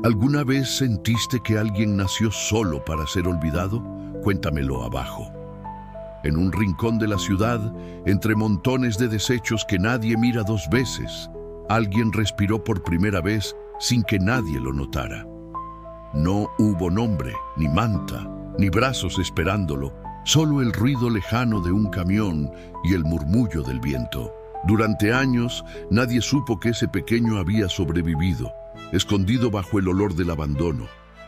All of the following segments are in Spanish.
¿Alguna vez sentiste que alguien nació solo para ser olvidado? Cuéntamelo abajo. En un rincón de la ciudad, entre montones de desechos que nadie mira dos veces, alguien respiró por primera vez sin que nadie lo notara. No hubo nombre, ni manta, ni brazos esperándolo, solo el ruido lejano de un camión y el murmullo del viento. Durante años, nadie supo que ese pequeño había sobrevivido, escondido bajo el olor del abandono,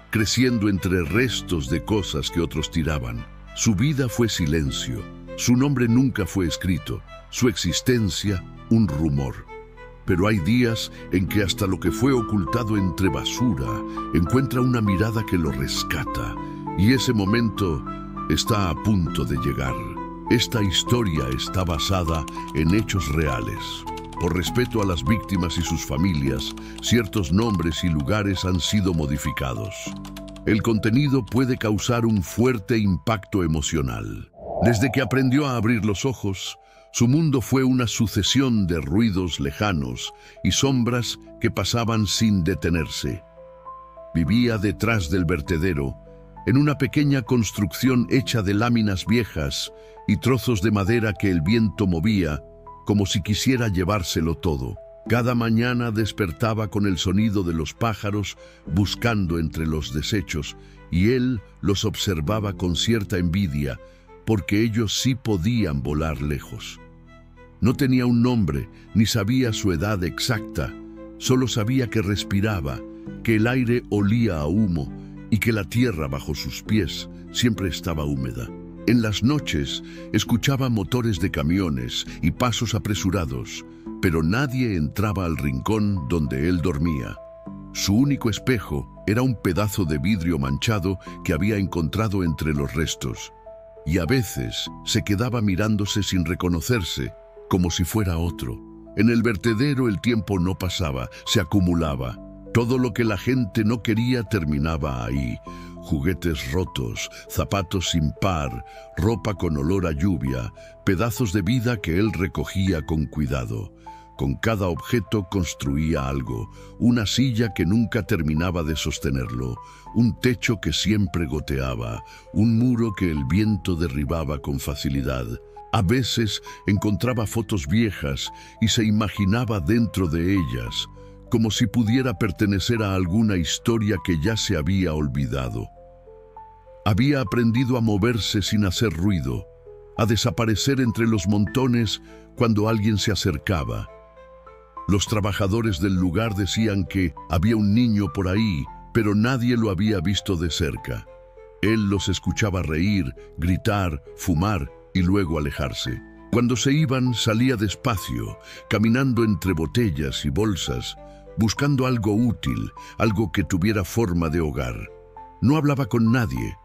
creciendo entre restos de cosas que otros tiraban. Su vida fue silencio, su nombre nunca fue escrito, su existencia un rumor. Pero hay días en que hasta lo que fue ocultado entre basura encuentra una mirada que lo rescata, y ese momento está a punto de llegar. Esta historia está basada en hechos reales. Por respeto a las víctimas y sus familias, ciertos nombres y lugares han sido modificados. El contenido puede causar un fuerte impacto emocional. Desde que aprendió a abrir los ojos, su mundo fue una sucesión de ruidos lejanos y sombras que pasaban sin detenerse. Vivía detrás del vertedero, en una pequeña construcción hecha de láminas viejas y trozos de madera que el viento movía, como si quisiera llevárselo todo. Cada mañana despertaba con el sonido de los pájaros buscando entre los desechos, y él los observaba con cierta envidia, porque ellos sí podían volar lejos. No tenía un nombre, ni sabía su edad exacta, solo sabía que respiraba, que el aire olía a humo y que la tierra bajo sus pies siempre estaba húmeda. En las noches escuchaba motores de camiones y pasos apresurados, pero nadie entraba al rincón donde él dormía. Su único espejo era un pedazo de vidrio manchado que había encontrado entre los restos, y a veces se quedaba mirándose sin reconocerse, como si fuera otro. En el vertedero el tiempo no pasaba, se acumulaba. Todo lo que la gente no quería terminaba ahí. Juguetes rotos, zapatos sin par, ropa con olor a lluvia, pedazos de vida que él recogía con cuidado. Con cada objeto construía algo, una silla que nunca terminaba de sostenerlo, un techo que siempre goteaba, un muro que el viento derribaba con facilidad. A veces encontraba fotos viejas y se imaginaba dentro de ellas, como si pudiera pertenecer a alguna historia que ya se había olvidado. Había aprendido a moverse sin hacer ruido, a desaparecer entre los montones cuando alguien se acercaba. Los trabajadores del lugar decían que había un niño por ahí, pero nadie lo había visto de cerca. Él los escuchaba reír, gritar, fumar y luego alejarse. Cuando se iban, salía despacio, caminando entre botellas y bolsas, buscando algo útil, algo que tuviera forma de hogar. No hablaba con nadie,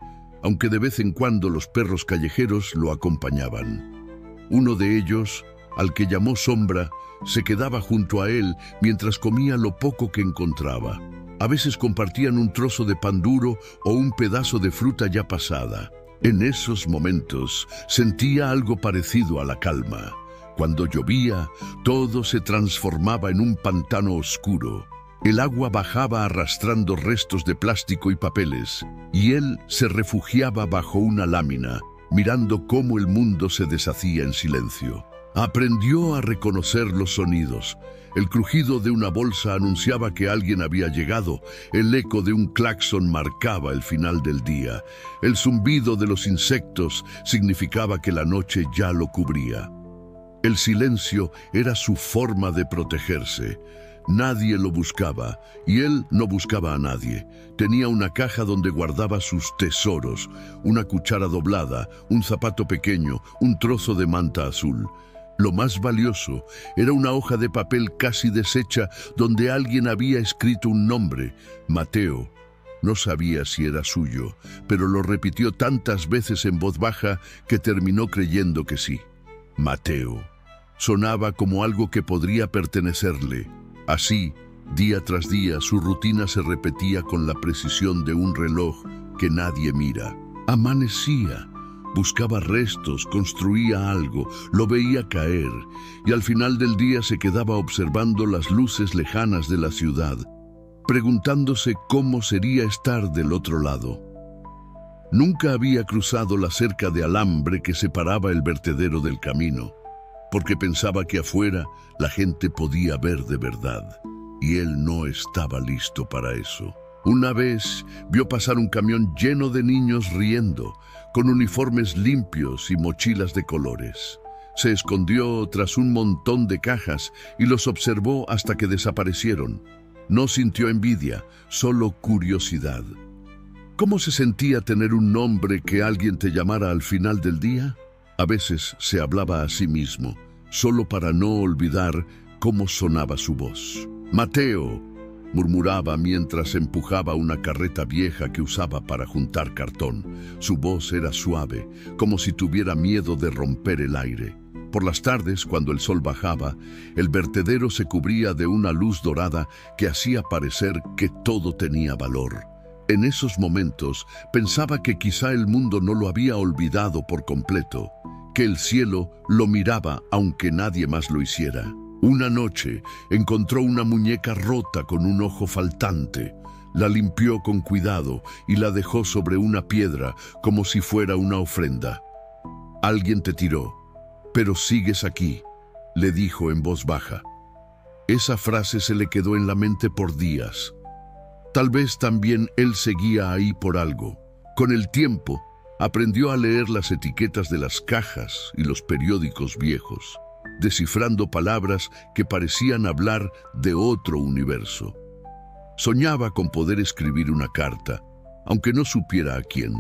aunque de vez en cuando los perros callejeros lo acompañaban. Uno de ellos, al que llamó Sombra, se quedaba junto a él mientras comía lo poco que encontraba. A veces compartían un trozo de pan duro o un pedazo de fruta ya pasada. En esos momentos sentía algo parecido a la calma. Cuando llovía, todo se transformaba en un pantano oscuro. El agua bajaba arrastrando restos de plástico y papeles, y él se refugiaba bajo una lámina, mirando cómo el mundo se deshacía en silencio. Aprendió a reconocer los sonidos. El crujido de una bolsa anunciaba que alguien había llegado. El eco de un claxon marcaba el final del día. El zumbido de los insectos significaba que la noche ya lo cubría. El silencio era su forma de protegerse. Nadie lo buscaba, y él no buscaba a nadie. Tenía una caja donde guardaba sus tesoros, una cuchara doblada, un zapato pequeño, un trozo de manta azul. Lo más valioso era una hoja de papel casi deshecha donde alguien había escrito un nombre, Mateo. No sabía si era suyo, pero lo repitió tantas veces en voz baja que terminó creyendo que sí. Mateo. Sonaba como algo que podría pertenecerle. Así, día tras día, su rutina se repetía con la precisión de un reloj que nadie mira. Amanecía, buscaba restos, construía algo, lo veía caer, y al final del día se quedaba observando las luces lejanas de la ciudad. preguntándose cómo sería estar del otro lado. Nunca había cruzado la cerca de alambre que separaba el vertedero del camino, porque pensaba que afuera la gente podía ver de verdad, y él no estaba listo para eso. Una vez vio pasar un camión lleno de niños riendo, con uniformes limpios y mochilas de colores. Se escondió tras un montón de cajas y los observó hasta que desaparecieron. No sintió envidia, solo curiosidad. ¿Cómo se sentía tener un nombre que alguien te llamara al final del día? A veces se hablaba a sí mismo, solo para no olvidar cómo sonaba su voz. «Mateo», murmuraba mientras empujaba una carreta vieja que usaba para juntar cartón. Su voz era suave, como si tuviera miedo de romper el aire. Por las tardes, cuando el sol bajaba, el vertedero se cubría de una luz dorada que hacía parecer que todo tenía valor. En esos momentos pensaba que quizá el mundo no lo había olvidado por completo, que el cielo lo miraba aunque nadie más lo hiciera. Una noche encontró una muñeca rota con un ojo faltante. La limpió con cuidado y la dejó sobre una piedra como si fuera una ofrenda. «Alguien te tiró, pero sigues aquí», le dijo en voz baja. Esa frase se le quedó en la mente por días. Tal vez también él seguía ahí por algo. Con el tiempo, aprendió a leer las etiquetas de las cajas y los periódicos viejos, descifrando palabras que parecían hablar de otro universo. Soñaba con poder escribir una carta, aunque no supiera a quién.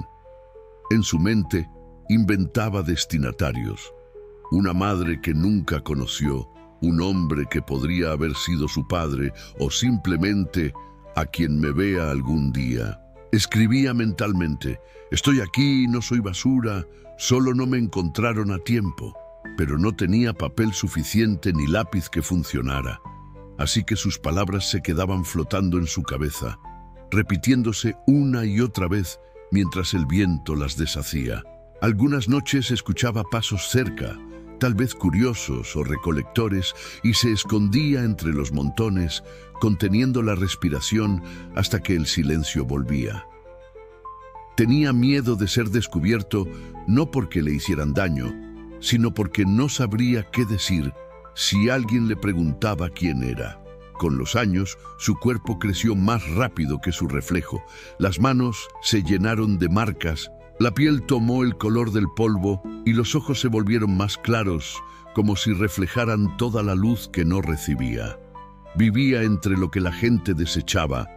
En su mente, inventaba destinatarios. Una madre que nunca conoció, un hombre que podría haber sido su padre o simplemente a quien me vea algún día. Escribía mentalmente: «Estoy aquí, no soy basura, solo no me encontraron a tiempo». Pero no tenía papel suficiente ni lápiz que funcionara, así que sus palabras se quedaban flotando en su cabeza, repitiéndose una y otra vez mientras el viento las deshacía. Algunas noches escuchaba pasos cerca, tal vez curiosos o recolectores, y se escondía entre los montones, conteniendo la respiración hasta que el silencio volvía. Tenía miedo de ser descubierto, no porque le hicieran daño, sino porque no sabría qué decir si alguien le preguntaba quién era. Con los años, su cuerpo creció más rápido que su reflejo. Las manos se llenaron de marcas, la piel tomó el color del polvo y los ojos se volvieron más claros, como si reflejaran toda la luz que no recibía. Vivía entre lo que la gente desechaba,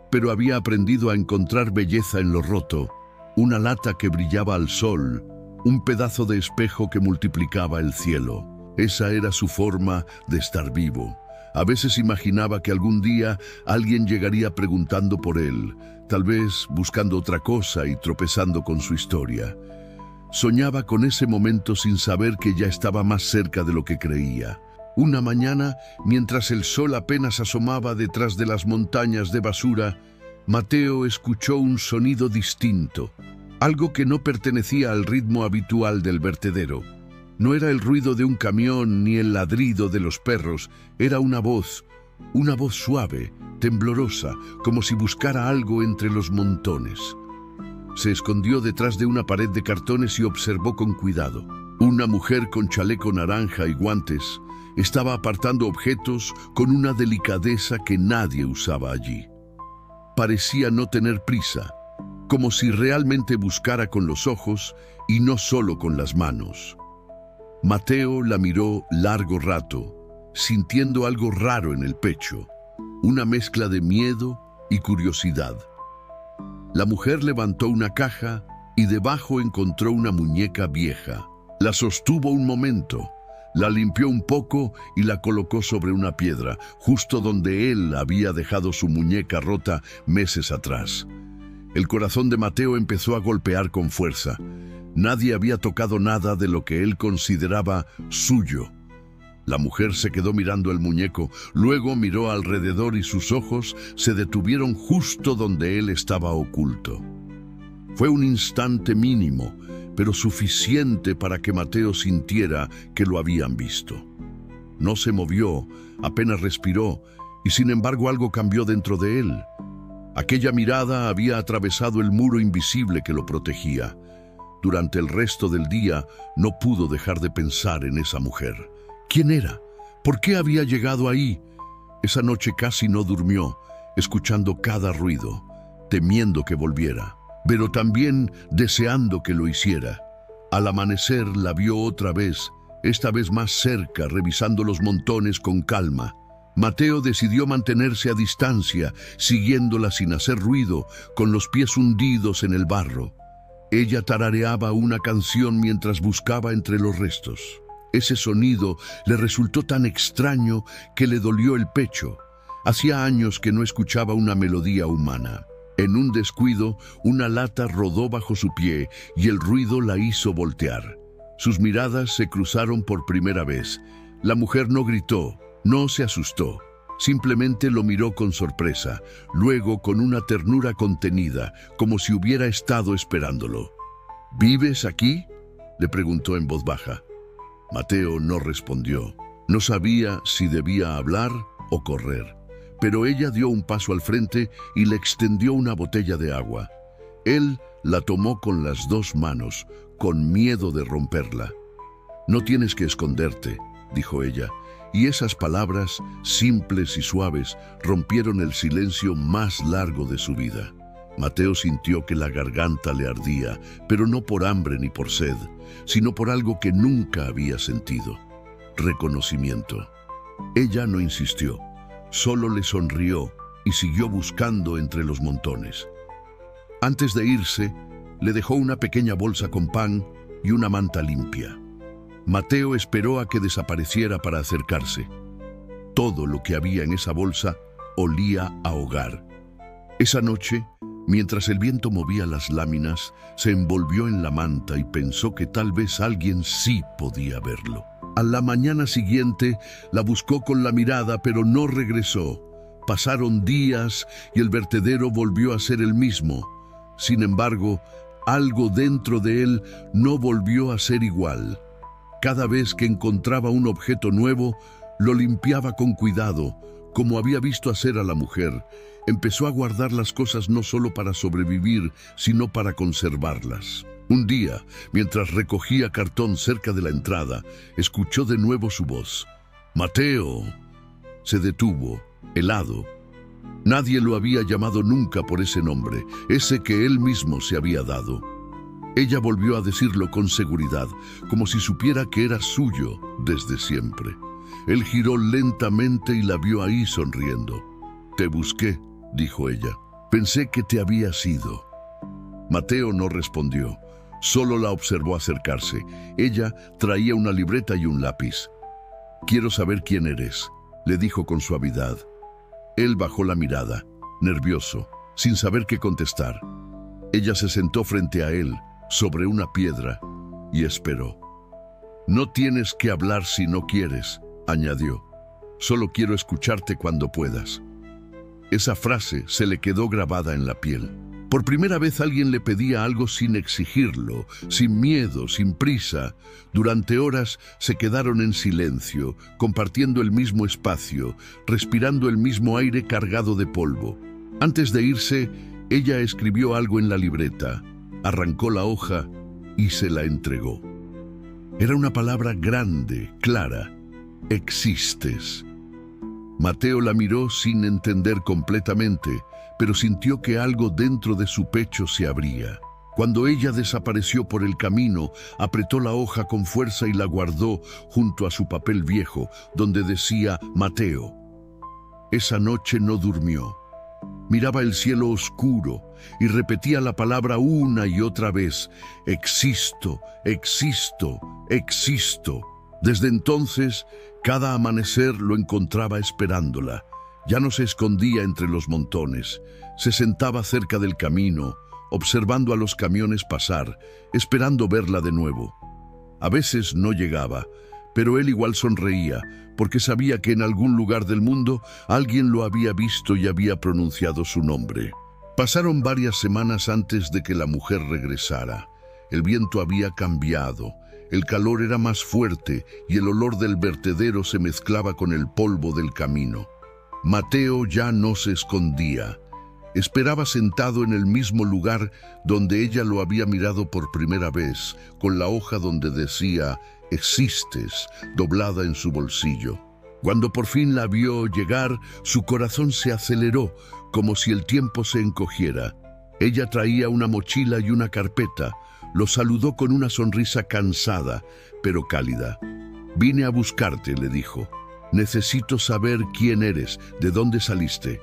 pero había aprendido a encontrar belleza en lo roto, una lata que brillaba al sol, un pedazo de espejo que multiplicaba el cielo. Esa era su forma de estar vivo. A veces imaginaba que algún día alguien llegaría preguntando por él, tal vez buscando otra cosa y tropezando con su historia. Soñaba con ese momento sin saber que ya estaba más cerca de lo que creía. Una mañana, mientras el sol apenas asomaba detrás de las montañas de basura, Mateo escuchó un sonido distinto, algo que no pertenecía al ritmo habitual del vertedero. No era el ruido de un camión ni el ladrido de los perros, era una voz suave, temblorosa, como si buscara algo entre los montones. Se escondió detrás de una pared de cartones y observó con cuidado. Una mujer con chaleco naranja y guantes estaba apartando objetos con una delicadeza que nadie usaba allí. Parecía no tener prisa, como si realmente buscara con los ojos y no solo con las manos. Mateo la miró largo rato, sintiendo algo raro en el pecho, una mezcla de miedo y curiosidad. La mujer levantó una caja y debajo encontró una muñeca vieja. La sostuvo un momento, la limpió un poco y la colocó sobre una piedra, justo donde él había dejado su muñeca rota meses atrás. El corazón de Mateo empezó a golpear con fuerza. Nadie había tocado nada de lo que él consideraba suyo. La mujer se quedó mirando el muñeco, luego miró alrededor y sus ojos se detuvieron justo donde él estaba oculto. Fue un instante mínimo, pero suficiente para que Mateo sintiera que lo habían visto. No se movió, apenas respiró, y sin embargo algo cambió dentro de él. Aquella mirada había atravesado el muro invisible que lo protegía. Durante el resto del día no pudo dejar de pensar en esa mujer. ¿Quién era? ¿Por qué había llegado ahí? Esa noche casi no durmió, escuchando cada ruido, temiendo que volviera, pero también deseando que lo hiciera. Al amanecer la vio otra vez, esta vez más cerca, revisando los montones con calma. Mateo decidió mantenerse a distancia, siguiéndola sin hacer ruido, con los pies hundidos en el barro. Ella tarareaba una canción mientras buscaba entre los restos. Ese sonido le resultó tan extraño que le dolió el pecho. Hacía años que no escuchaba una melodía humana. En un descuido, una lata rodó bajo su pie y el ruido la hizo voltear. Sus miradas se cruzaron por primera vez. La mujer no gritó, no se asustó. Simplemente lo miró con sorpresa, luego con una ternura contenida, como si hubiera estado esperándolo. ¿Vives aquí?, le preguntó en voz baja. Mateo no respondió. No sabía si debía hablar o correr, pero ella dio un paso al frente y le extendió una botella de agua. Él la tomó con las dos manos, con miedo de romperla. «No tienes que esconderte», dijo ella, y esas palabras, simples y suaves, rompieron el silencio más largo de su vida. Mateo sintió que la garganta le ardía, pero no por hambre ni por sed, sino por algo que nunca había sentido: reconocimiento. Ella no insistió, solo le sonrió y siguió buscando entre los montones. Antes de irse, le dejó una pequeña bolsa con pan y una manta limpia. Mateo esperó a que desapareciera para acercarse. Todo lo que había en esa bolsa olía a hogar. Esa noche, mientras el viento movía las láminas, se envolvió en la manta y pensó que tal vez alguien sí podía verlo. A la mañana siguiente la buscó con la mirada, pero no regresó. Pasaron días y el vertedero volvió a ser el mismo. Sin embargo, algo dentro de él no volvió a ser igual. Cada vez que encontraba un objeto nuevo, lo limpiaba con cuidado, como había visto hacer a la mujer. Empezó a guardar las cosas no solo para sobrevivir, sino para conservarlas. Un día, mientras recogía cartón cerca de la entrada, escuchó de nuevo su voz. «Mateo». Se detuvo, helado. Nadie lo había llamado nunca por ese nombre, ese que él mismo se había dado. Ella volvió a decirlo con seguridad, como si supiera que era suyo desde siempre. Él giró lentamente y la vio ahí sonriendo. «Te busqué», dijo ella. «Pensé que te habías ido». Mateo no respondió, solo la observó acercarse. Ella traía una libreta y un lápiz. «Quiero saber quién eres», le dijo con suavidad. Él bajó la mirada, nervioso, sin saber qué contestar. Ella se sentó frente a él, sobre una piedra, y esperó. «No tienes que hablar si no quieres», añadió. «Solo quiero escucharte cuando puedas». Esa frase se le quedó grabada en la piel. Por primera vez alguien le pedía algo sin exigirlo, sin miedo, sin prisa. Durante horas se quedaron en silencio, compartiendo el mismo espacio, respirando el mismo aire cargado de polvo. Antes de irse, ella escribió algo en la libreta, arrancó la hoja y se la entregó. Era una palabra grande, clara: «Existes». Mateo la miró sin entender completamente, pero sintió que algo dentro de su pecho se abría. Cuando ella desapareció por el camino, apretó la hoja con fuerza y la guardó junto a su papel viejo, donde decía Mateo. Esa noche no durmió. Miraba el cielo oscuro y repetía la palabra una y otra vez: «Existo, existo, existo». Desde entonces, cada amanecer lo encontraba esperándola. Ya no se escondía entre los montones. Se sentaba cerca del camino, observando a los camiones pasar, esperando verla de nuevo. A veces no llegaba, pero él igual sonreía, porque sabía que en algún lugar del mundo alguien lo había visto y había pronunciado su nombre. Pasaron varias semanas antes de que la mujer regresara. El viento había cambiado. El calor era más fuerte y el olor del vertedero se mezclaba con el polvo del camino. Mateo ya no se escondía. Esperaba sentado en el mismo lugar donde ella lo había mirado por primera vez, con la hoja donde decía «Existes» doblada en su bolsillo. Cuando por fin la vio llegar, su corazón se aceleró, como si el tiempo se encogiera. Ella traía una mochila y una carpeta. Lo saludó con una sonrisa cansada, pero cálida. «Vine a buscarte», le dijo. «Necesito saber quién eres, de dónde saliste».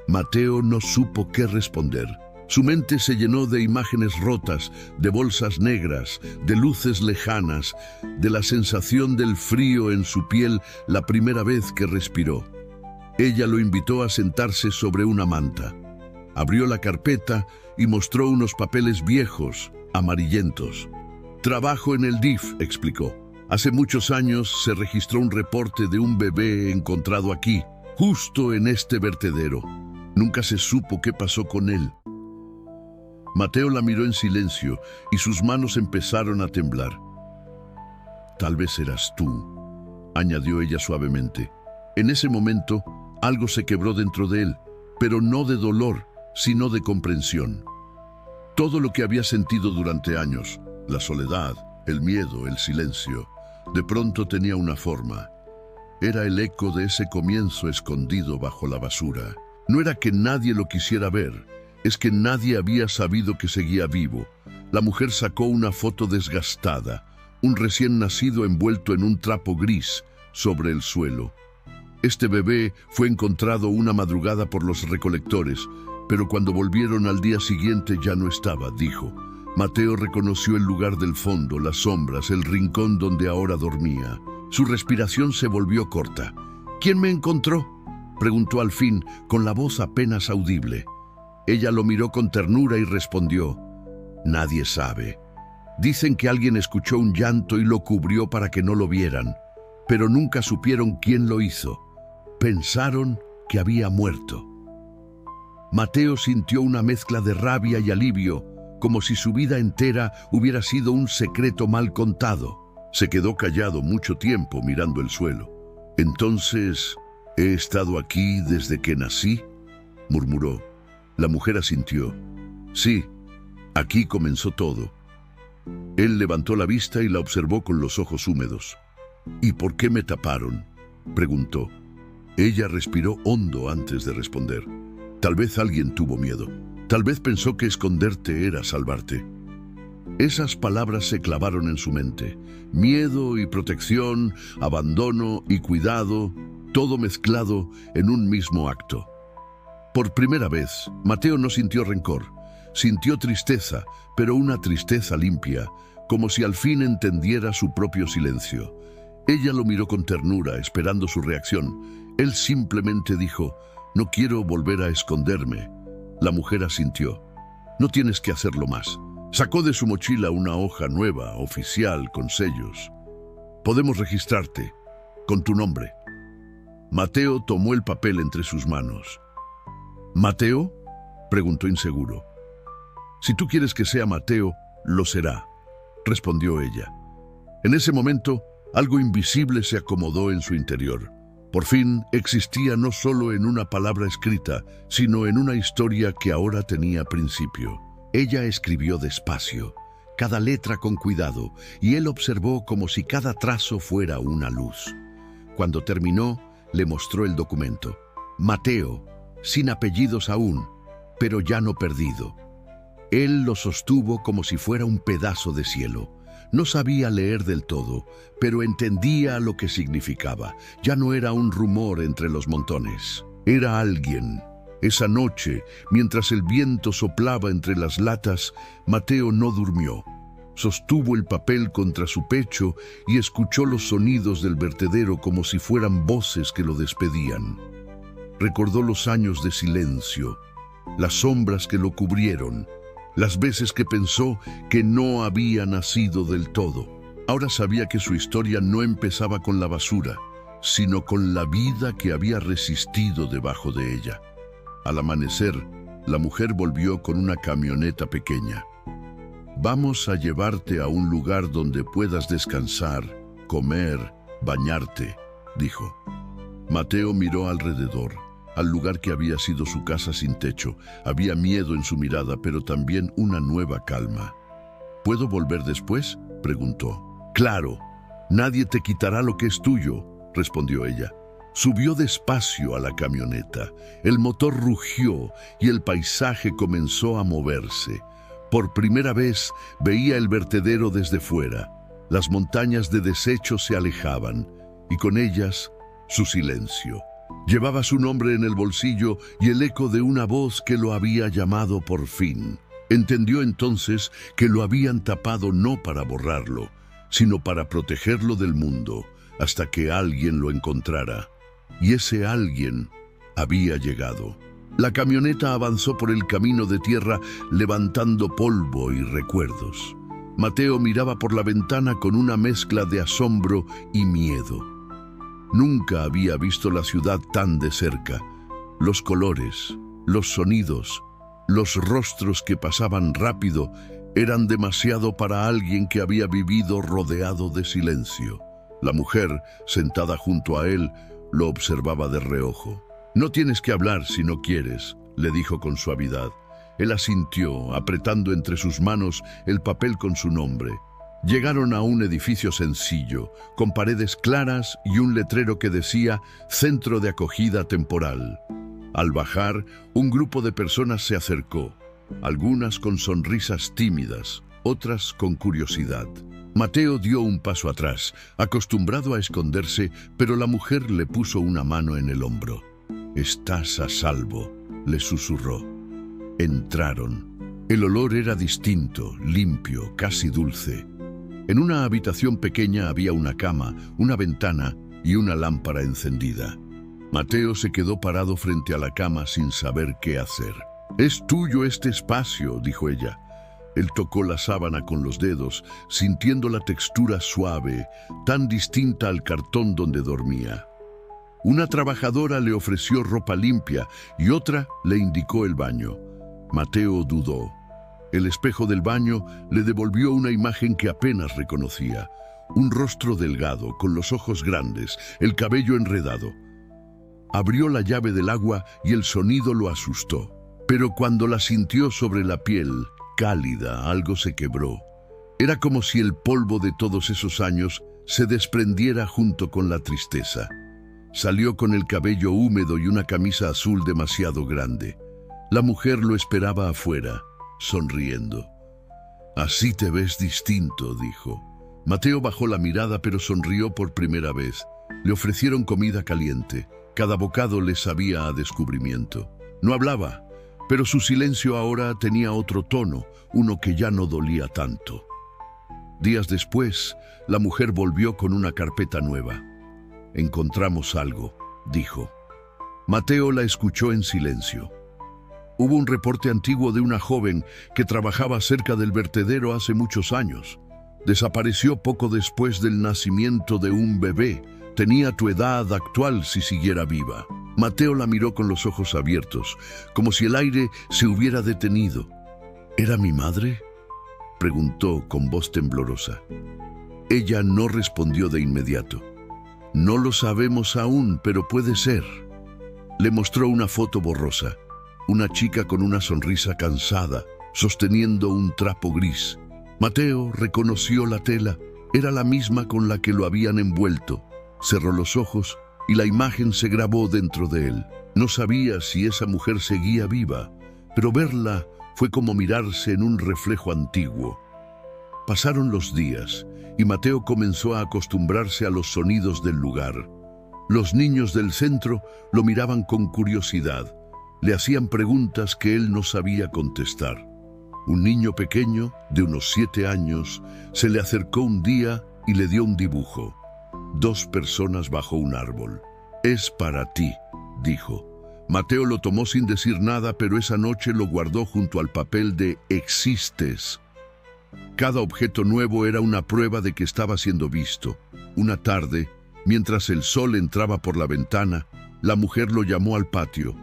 Mateo no supo qué responder. Su mente se llenó de imágenes rotas, de bolsas negras, de luces lejanas, de la sensación del frío en su piel la primera vez que respiró. Ella lo invitó a sentarse sobre una manta. Abrió la carpeta y mostró unos papeles viejos, amarillentos. «Trabajo en el DIF», explicó. «Hace muchos años se registró un reporte de un bebé encontrado aquí, justo en este vertedero. Nunca se supo qué pasó con él». Mateo la miró en silencio y sus manos empezaron a temblar. «Tal vez eras tú», añadió ella suavemente. En ese momento, algo se quebró dentro de él, pero no de dolor, sino de comprensión. Todo lo que había sentido durante años, la soledad, el miedo, el silencio, de pronto tenía una forma. Era el eco de ese comienzo escondido bajo la basura. No era que nadie lo quisiera ver, es que nadie había sabido que seguía vivo. La mujer sacó una foto desgastada, un recién nacido envuelto en un trapo gris sobre el suelo. Este bebé fue encontrado una madrugada por los recolectores, pero cuando volvieron al día siguiente ya no estaba, dijo. Mateo reconoció el lugar del fondo, las sombras, el rincón donde ahora dormía. Su respiración se volvió corta. «¿Quién me encontró?», preguntó al fin, con la voz apenas audible. Ella lo miró con ternura y respondió: «Nadie sabe. Dicen que alguien escuchó un llanto y lo cubrió para que no lo vieran, pero nunca supieron quién lo hizo. Pensaron que había muerto». Mateo sintió una mezcla de rabia y alivio, como si su vida entera hubiera sido un secreto mal contado. Se quedó callado mucho tiempo mirando el suelo. «Entonces, ¿he estado aquí desde que nací?», murmuró. La mujer asintió. «Sí, aquí comenzó todo». Él levantó la vista y la observó con los ojos húmedos. «¿Y por qué me taparon?», preguntó. Ella respiró hondo antes de responder. Tal vez alguien tuvo miedo. Tal vez pensó que esconderte era salvarte. Esas palabras se clavaron en su mente. Miedo y protección, abandono y cuidado, todo mezclado en un mismo acto. Por primera vez, Mateo no sintió rencor. Sintió tristeza, pero una tristeza limpia, como si al fin entendiera su propio silencio. Ella lo miró con ternura, esperando su reacción. Él simplemente dijo: «No quiero volver a esconderme». La mujer asintió. «No tienes que hacerlo más». Sacó de su mochila una hoja nueva, oficial, con sellos. «Podemos registrarte, con tu nombre». Mateo tomó el papel entre sus manos. «¿Mateo?», preguntó inseguro. «Si tú quieres que sea Mateo, lo será», respondió ella. En ese momento, algo invisible se acomodó en su interior. Por fin existía no solo en una palabra escrita, sino en una historia que ahora tenía principio. Ella escribió despacio, cada letra con cuidado, y él observó como si cada trazo fuera una luz. Cuando terminó, le mostró el documento. Mateo, sin apellidos aún, pero ya no perdido. Él lo sostuvo como si fuera un pedazo de cielo. No sabía leer del todo, pero entendía lo que significaba. Ya no era un rumor entre los montones. Era alguien. Esa noche, mientras el viento soplaba entre las latas, Mateo no durmió. Sostuvo el papel contra su pecho y escuchó los sonidos del vertedero como si fueran voces que lo despedían. Recordó los años de silencio, las sombras que lo cubrieron, las veces que pensó que no había nacido del todo. Ahora sabía que su historia no empezaba con la basura, sino con la vida que había resistido debajo de ella. Al amanecer, la mujer volvió con una camioneta pequeña. «Vamos a llevarte a un lugar donde puedas descansar, comer, bañarte», dijo. Mateo miró alrededor, al lugar que había sido su casa sin techo. Había miedo en su mirada, pero también una nueva calma. ¿Puedo volver después?, preguntó. Claro, nadie te quitará lo que es tuyo, respondió ella. Subió despacio a la camioneta. El motor rugió y el paisaje comenzó a moverse. Por primera vez veía el vertedero desde fuera. Las montañas de desechos se alejaban y con ellas su silencio. Llevaba su nombre en el bolsillo y el eco de una voz que lo había llamado por fin. Entendió entonces que lo habían tapado no para borrarlo, sino para protegerlo del mundo, hasta que alguien lo encontrara. Y ese alguien había llegado. La camioneta avanzó por el camino de tierra, levantando polvo y recuerdos. Mateo miraba por la ventana con una mezcla de asombro y miedo. Nunca había visto la ciudad tan de cerca. Los colores, los sonidos, los rostros que pasaban rápido eran demasiado para alguien que había vivido rodeado de silencio. La mujer, sentada junto a él, lo observaba de reojo. «No tienes que hablar si no quieres», le dijo con suavidad. Él asintió, apretando entre sus manos el papel con su nombre. Llegaron a un edificio sencillo, con paredes claras y un letrero que decía «Centro de Acogida Temporal». Al bajar, un grupo de personas se acercó, algunas con sonrisas tímidas, otras con curiosidad. Mateo dio un paso atrás, acostumbrado a esconderse, pero la mujer le puso una mano en el hombro. «Estás a salvo», le susurró. Entraron. El olor era distinto, limpio, casi dulce. En una habitación pequeña había una cama, una ventana y una lámpara encendida. Mateo se quedó parado frente a la cama sin saber qué hacer. «Es tuyo este espacio», dijo ella. Él tocó la sábana con los dedos, sintiendo la textura suave, tan distinta al cartón donde dormía. Una trabajadora le ofreció ropa limpia y otra le indicó el baño. Mateo dudó. El espejo del baño le devolvió una imagen que apenas reconocía. Un rostro delgado, con los ojos grandes, el cabello enredado. Abrió la llave del agua y el sonido lo asustó. Pero cuando la sintió sobre la piel, cálida, algo se quebró. Era como si el polvo de todos esos años se desprendiera junto con la tristeza. Salió con el cabello húmedo y una camisa azul demasiado grande. La mujer lo esperaba afuera, sonriendo. «Así te ves distinto», dijo. Mateo bajó la mirada, pero sonrió por primera vez. Le ofrecieron comida caliente. Cada bocado le sabía a descubrimiento. No hablaba, pero su silencio ahora tenía otro tono, uno que ya no dolía tanto. Días después, la mujer volvió con una carpeta nueva. «Encontramos algo», dijo. Mateo la escuchó en silencio. Hubo un reporte antiguo de una joven que trabajaba cerca del vertedero hace muchos años. Desapareció poco después del nacimiento de un bebé. Tenía tu edad actual si siguiera viva. Mateo la miró con los ojos abiertos, como si el aire se hubiera detenido. «¿Era mi madre?», preguntó con voz temblorosa. Ella no respondió de inmediato. «No lo sabemos aún, pero puede ser». Le mostró una foto borrosa. Una chica con una sonrisa cansada, sosteniendo un trapo gris. Mateo reconoció la tela. Era la misma con la que lo habían envuelto. Cerró los ojos y la imagen se grabó dentro de él. No sabía si esa mujer seguía viva, pero verla fue como mirarse en un reflejo antiguo. Pasaron los días y Mateo comenzó a acostumbrarse a los sonidos del lugar. Los niños del centro lo miraban con curiosidad. Le hacían preguntas que él no sabía contestar. Un niño pequeño, de unos 7 años, se le acercó un día y le dio un dibujo. 2 personas bajo un árbol. «Es para ti», dijo. Mateo lo tomó sin decir nada, pero esa noche lo guardó junto al papel de «Existes». Cada objeto nuevo era una prueba de que estaba siendo visto. Una tarde, mientras el sol entraba por la ventana, la mujer lo llamó al patio.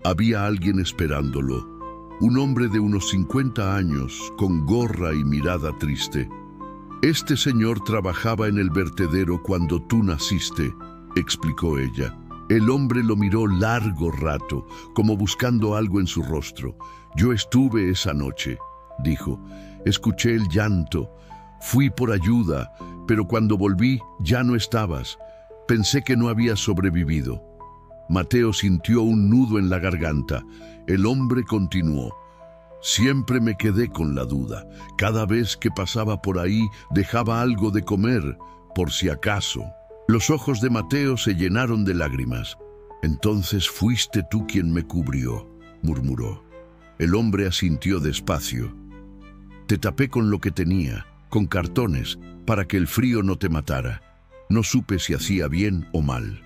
Había alguien esperándolo. Un hombre de unos 50 años, con gorra y mirada triste. «Este señor trabajaba en el vertedero cuando tú naciste», explicó ella. El hombre lo miró largo rato, como buscando algo en su rostro. «Yo estuve esa noche», dijo. «Escuché el llanto. Fui por ayuda, pero cuando volví ya no estabas. Pensé que no habías sobrevivido». Mateo sintió un nudo en la garganta. El hombre continuó. «Siempre me quedé con la duda. Cada vez que pasaba por ahí dejaba algo de comer, por si acaso». Los ojos de Mateo se llenaron de lágrimas. «Entonces fuiste tú quien me cubrió», murmuró. El hombre asintió despacio. «Te tapé con lo que tenía, con cartones, para que el frío no te matara. No supe si hacía bien o mal».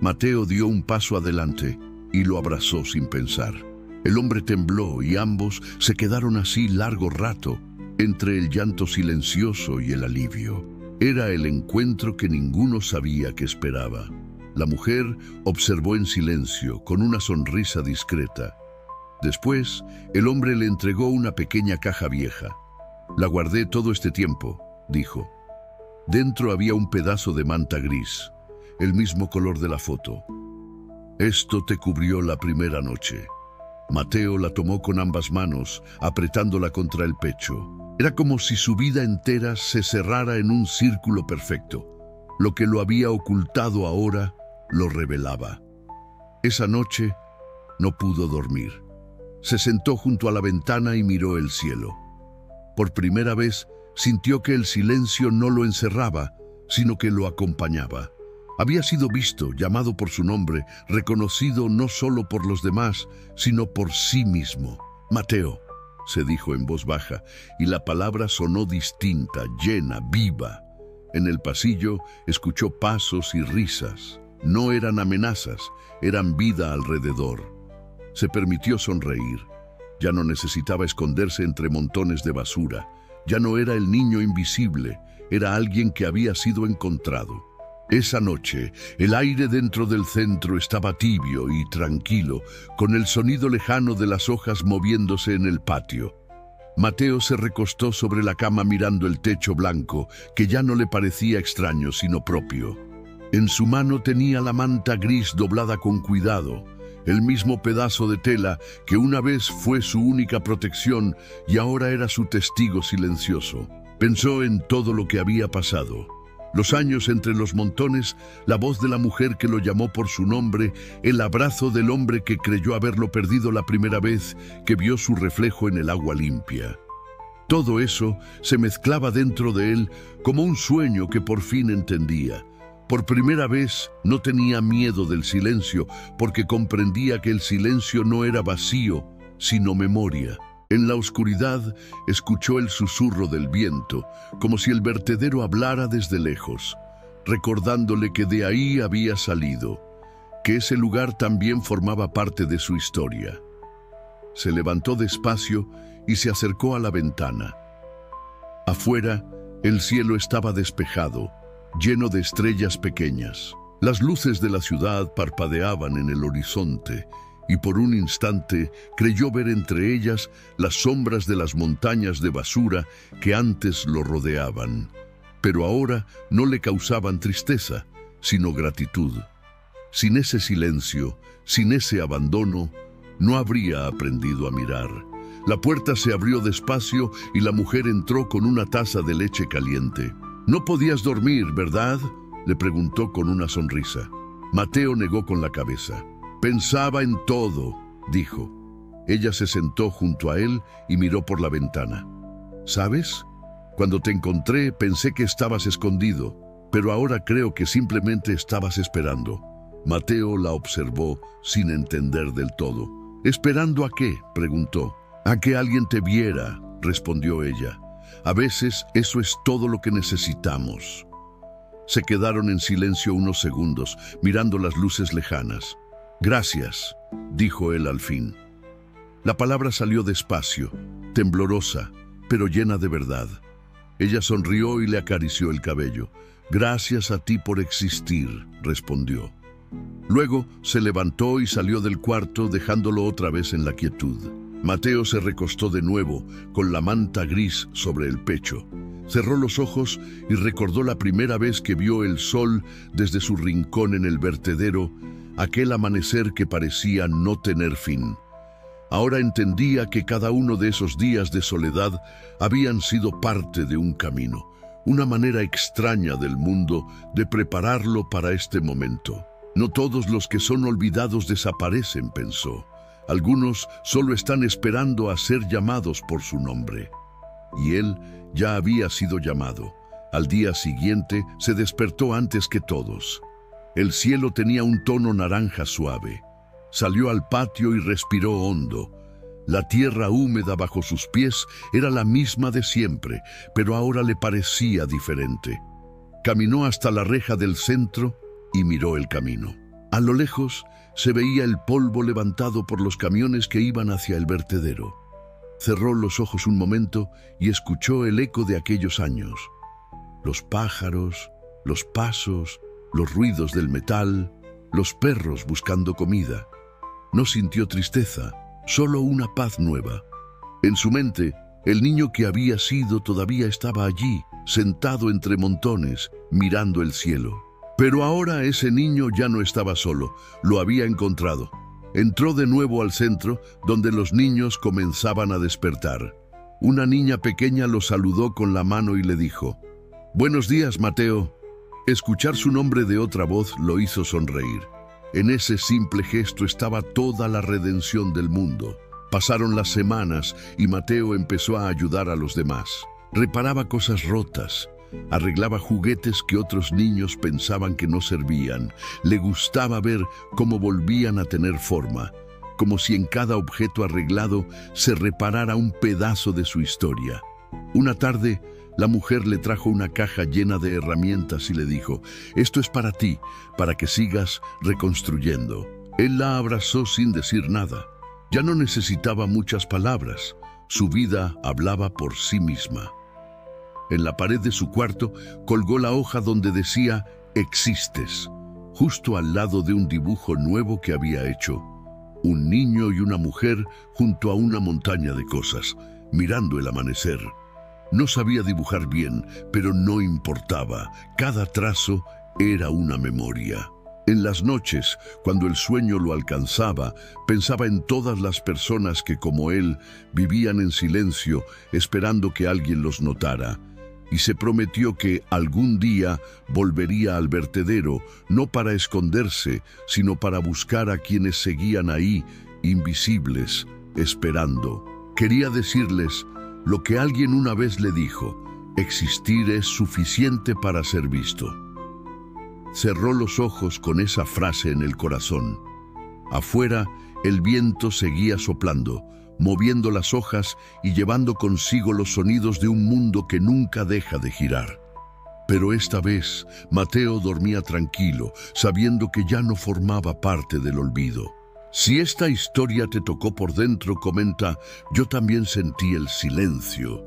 Mateo dio un paso adelante y lo abrazó sin pensar. El hombre tembló y ambos se quedaron así largo rato, entre el llanto silencioso y el alivio. Era el encuentro que ninguno sabía que esperaba. La mujer observó en silencio, con una sonrisa discreta. Después, el hombre le entregó una pequeña caja vieja. «La guardé todo este tiempo», dijo. Dentro había un pedazo de manta gris, el mismo color de la foto. «Esto te cubrió la primera noche». Mateo la tomó con ambas manos, apretándola contra el pecho. Era como si su vida entera se cerrara en un círculo perfecto. Lo que lo había ocultado ahora lo revelaba. Esa noche no pudo dormir. Se sentó junto a la ventana y miró el cielo. Por primera vez sintió que el silencio no lo encerraba, sino que lo acompañaba. Había sido visto, llamado por su nombre, reconocido no solo por los demás, sino por sí mismo. «Mateo», se dijo en voz baja, y la palabra sonó distinta, llena, viva. En el pasillo escuchó pasos y risas. No eran amenazas, eran vida alrededor. Se permitió sonreír. Ya no necesitaba esconderse entre montones de basura. Ya no era el niño invisible, era alguien que había sido encontrado. Esa noche, el aire dentro del centro estaba tibio y tranquilo, con el sonido lejano de las hojas moviéndose en el patio. Mateo se recostó sobre la cama mirando el techo blanco, que ya no le parecía extraño, sino propio. En su mano tenía la manta gris doblada con cuidado, el mismo pedazo de tela que una vez fue su única protección y ahora era su testigo silencioso. Pensó en todo lo que había pasado. Los años entre los montones, la voz de la mujer que lo llamó por su nombre, el abrazo del hombre que creyó haberlo perdido la primera vez que vio su reflejo en el agua limpia. Todo eso se mezclaba dentro de él como un sueño que por fin entendía. Por primera vez no tenía miedo del silencio, porque comprendía que el silencio no era vacío, sino memoria. En la oscuridad escuchó el susurro del viento, como si el vertedero hablara desde lejos, recordándole que de ahí había salido, que ese lugar también formaba parte de su historia. Se levantó despacio y se acercó a la ventana. Afuera, el cielo estaba despejado, lleno de estrellas pequeñas. Las luces de la ciudad parpadeaban en el horizonte, y por un instante creyó ver entre ellas las sombras de las montañas de basura que antes lo rodeaban. Pero ahora no le causaban tristeza, sino gratitud. Sin ese silencio, sin ese abandono, no habría aprendido a mirar. La puerta se abrió despacio y la mujer entró con una taza de leche caliente. «¿No podías dormir, verdad?», le preguntó con una sonrisa. Mateo negó con la cabeza. «Pensaba en todo», dijo. Ella se sentó junto a él y miró por la ventana. «¿Sabes? Cuando te encontré pensé que estabas escondido, pero ahora creo que simplemente estabas esperando». Mateo la observó sin entender del todo. «¿Esperando a qué?», preguntó. «A que alguien te viera», respondió ella. «A veces eso es todo lo que necesitamos». Se quedaron en silencio unos segundos, mirando las luces lejanas. «Gracias», dijo él al fin. La palabra salió despacio, temblorosa, pero llena de verdad. Ella sonrió y le acarició el cabello. «Gracias a ti por existir», respondió. Luego se levantó y salió del cuarto, dejándolo otra vez en la quietud. Mateo se recostó de nuevo, con la manta gris sobre el pecho. Cerró los ojos y recordó la primera vez que vio el sol desde su rincón en el vertedero, aquel amanecer que parecía no tener fin. Ahora entendía que cada uno de esos días de soledad habían sido parte de un camino, una manera extraña del mundo de prepararlo para este momento. No todos los que son olvidados desaparecen, pensó. Algunos solo están esperando a ser llamados por su nombre. Y él ya había sido llamado. Al día siguiente se despertó antes que todos. El cielo tenía un tono naranja suave. Salió al patio y respiró hondo. La tierra húmeda bajo sus pies era la misma de siempre, pero ahora le parecía diferente. Caminó hasta la reja del centro y miró el camino. A lo lejos se veía el polvo levantado por los camiones que iban hacia el vertedero. Cerró los ojos un momento y escuchó el eco de aquellos años. Los pájaros, los pasos, los ruidos del metal, los perros buscando comida. No sintió tristeza, solo una paz nueva. En su mente, el niño que había sido todavía estaba allí, sentado entre montones, mirando el cielo. Pero ahora ese niño ya no estaba solo, lo había encontrado. Entró de nuevo al centro, donde los niños comenzaban a despertar. Una niña pequeña lo saludó con la mano y le dijo: «Buenos días, Mateo». Escuchar su nombre de otra voz lo hizo sonreír. En ese simple gesto estaba toda la redención del mundo. Pasaron las semanas y Mateo empezó a ayudar a los demás. Reparaba cosas rotas, arreglaba juguetes que otros niños pensaban que no servían. Le gustaba ver cómo volvían a tener forma, como si en cada objeto arreglado se reparara un pedazo de su historia. Una tarde, la mujer le trajo una caja llena de herramientas y le dijo: «Esto es para ti, para que sigas reconstruyendo». Él la abrazó sin decir nada. Ya no necesitaba muchas palabras. Su vida hablaba por sí misma. En la pared de su cuarto colgó la hoja donde decía «Existes», justo al lado de un dibujo nuevo que había hecho. Un niño y una mujer junto a una montaña de cosas, mirando el amanecer. No sabía dibujar bien, pero no importaba. Cada trazo era una memoria. En las noches, cuando el sueño lo alcanzaba, pensaba en todas las personas que, como él, vivían en silencio, esperando que alguien los notara. Y se prometió que algún día volvería al vertedero, no para esconderse, sino para buscar a quienes seguían ahí, invisibles, esperando. Quería decirles lo que alguien una vez le dijo: existir es suficiente para ser visto. Cerró los ojos con esa frase en el corazón. Afuera, el viento seguía soplando, moviendo las hojas y llevando consigo los sonidos de un mundo que nunca deja de girar. Pero esta vez, Mateo dormía tranquilo, sabiendo que ya no formaba parte del olvido. Si esta historia te tocó por dentro, comenta: yo también sentí el silencio.